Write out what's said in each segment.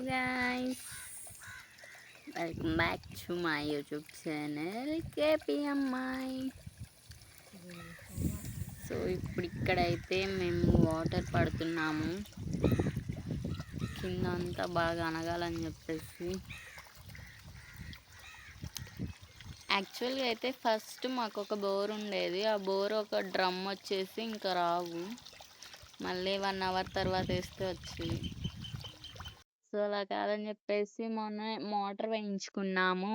guys, welcome back to my YouTube channel KPMI. So ఇప్పుడు ఇక్కడైతే మేము వాటర్ పడుతున్నాము, కింద అంతా బాగా అనగాలని చెప్పేసి. యాక్చువల్గా అయితే ఫస్ట్ మాకు ఒక బోర్ ఉండేది, ఆ బోర్ ఒక డ్రమ్ వచ్చేసి ఇంకా రావు, మళ్ళీ 1 hour తర్వాత వేస్తే వచ్చేది. సో అలా కాదని చెప్పేసి మొన్న మోటార్ వేయించుకున్నాము.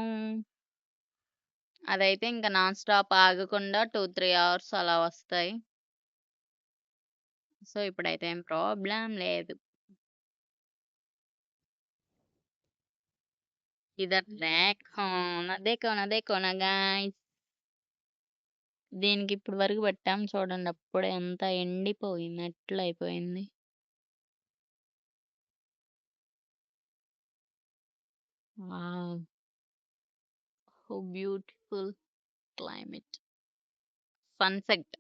అదైతే ఇంకా నాన్ స్టాప్ ఆగకుండా 2-3 hours అలా వస్తాయి. సో ఇప్పుడైతే ఏం ప్రాబ్లం లేదు. ఇదర్ देखो ना गाइस, దీనికి ఇప్పుడు వరకు పెట్టాం చూడండి, అప్పుడే ఎంత ఎండిపోయింది, ఎట్లా అయిపోయింది. Wow, how beautiful climate, sunset.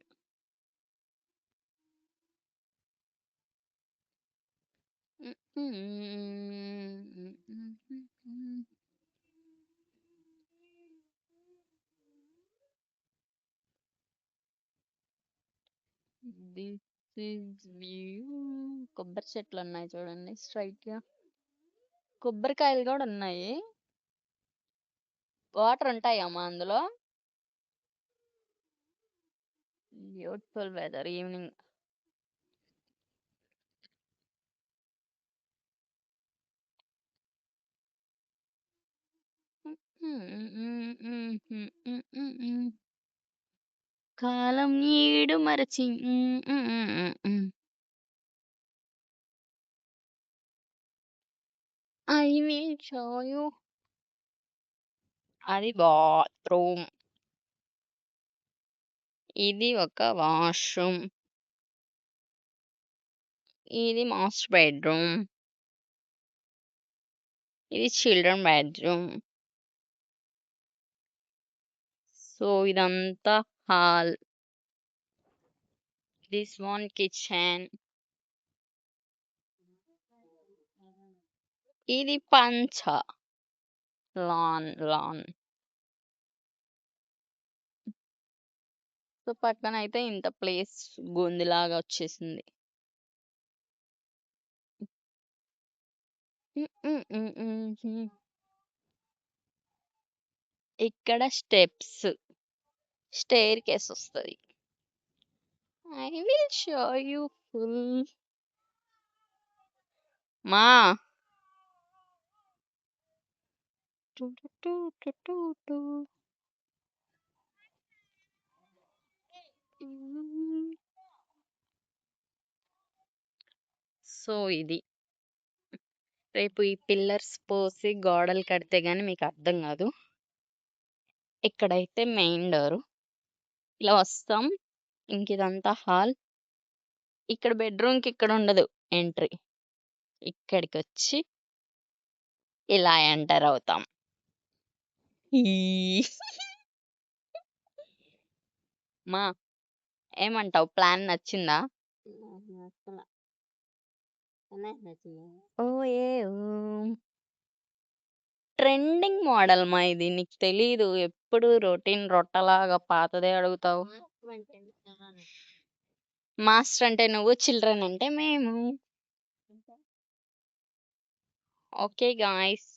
This is view. కొబ్బరి చెట్లు ఉన్నాయి చూడండి స్ట్రైట్ గా, కొబ్బరికాయలు కూడా ఉన్నాయి. వాటర్ ఉంటాయమ్మా అందులో. Beautiful weather evening. కాలం ఈడు మరచి ఐ విల్ షో యూ. అది బాత్రూమ్, ఇది ఒక వాష్రూమ్, ఇది మాస్టర్ బెడ్రూమ్, ఇది చిల్డ్రన్ బెడ్రూమ్. సో ఇదంతా హాల్. దిస్ వన్ కిచెన్, ఇది పంచ లాన్. సో పక్కన అయితే ఇంత ప్లేస్ గొంతులాగా వచ్చేసింది. ఇక్కడ స్టేర్ కేస్ వస్తుంది. I will show you full. మా సో ఇది రేపు ఈ పిల్లర్స్ పోసి గోడలు కడితే గానీ మీకు అర్థం కాదు. ఇక్కడైతే మెయిన్ డోర్, ఇలా వస్తాం, ఇంక ఇదంతా హాల్. ఇక్కడ బెడ్రూమ్ కి ఇక్కడ ఉండదు ఎంట్రీ, ఇక్కడికి వచ్చి ఇలా ఎంటర్ అవుతాం. మా ఏమంటావు, ప్లాన్ నచ్చిందా? ఓ ఏ ట్రెండింగ్ మోడల్ మా ఇది, నీకు తెలీదు, ఎప్పుడు రొటీన్ రొట్టలాగా పాతదే అడుగుతావు. మాస్టర్ అంటే నువ్వు, చిల్డ్రన్ అంటే మేము. ఓకే గాయ్స్,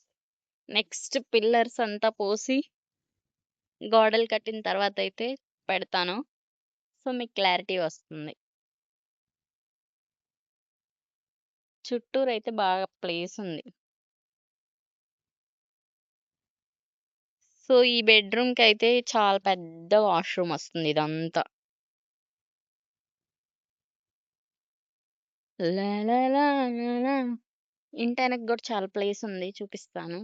నెక్స్ట్ పిల్లర్స్ అంతా పోసి గోడలు కట్టిన తర్వాత అయితే పెడతాను, సో మీకు క్లారిటీ వస్తుంది. చుట్టూరు అయితే బాగా ప్లేస్ ఉంది. సో ఈ బెడ్రూమ్ కి అయితే చాలా పెద్ద వాష్రూమ్ వస్తుంది. ఇదంతా ఇంటి వెనక కూడా చాలా ప్లేస్ ఉంది, చూపిస్తాను.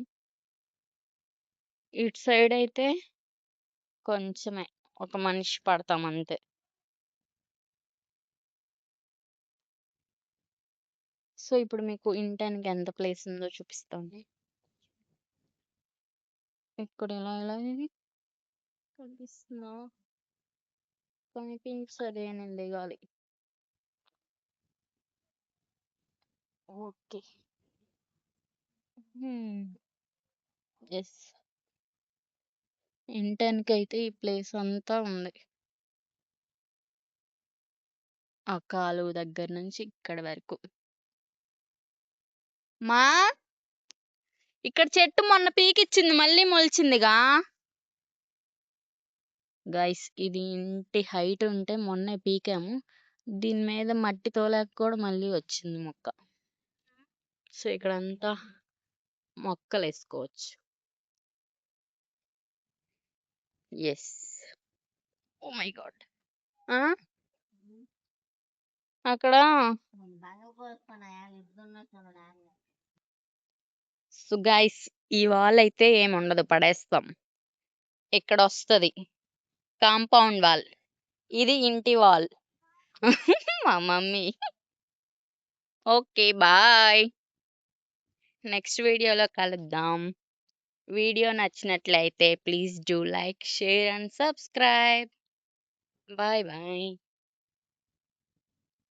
ఇటు సైడ్ అయితే కొంచెమే, ఒక మనిషి పడతాం అంతే. సో ఇప్పుడు మీకు ఇంటి వెనక ఎంత ప్లేస్ ఉందో చూపిస్తాను. ఇక్కడ ఎలా ఇది కనిపిస్తుందా? కనిపించలేనండి గాలి. Okay, yes. ఇంటెనకైతే ఈ ప్లేస్ అంతా ఉంది. ఆ కాలువ దగ్గర నుంచి ఇక్కడి వరకు. మా ఇక్కడ చెట్టు మొన్న పీకిచ్చింది మళ్ళీ మొలిచిందిగా. గైస్ ఇది ఇంటి హైట్ ఉంటే మొన్నే పీకాము. దీని మీద మట్టి తోలాక కూడా మళ్ళీ వచ్చింది మొక్క. సో ఇక్కడంతా మొక్కలు వేసుకోవచ్చు. ఎస్. Oh my god. అక్కడ సో గైస్ ఈ వాల్ అయితే ఏముండదు, పడేస్తాం. ఇక్కడ వస్తుంది కాంపౌండ్ వాల్, ఇది ఇంటి వాల్. మా మమ్మీ. ఓకే బాయ్, నెక్స్ట్ వీడియోలో కలుద్దాం. వీడియో నచ్చినట్లయితే please do like, share and subscribe. Bye bye.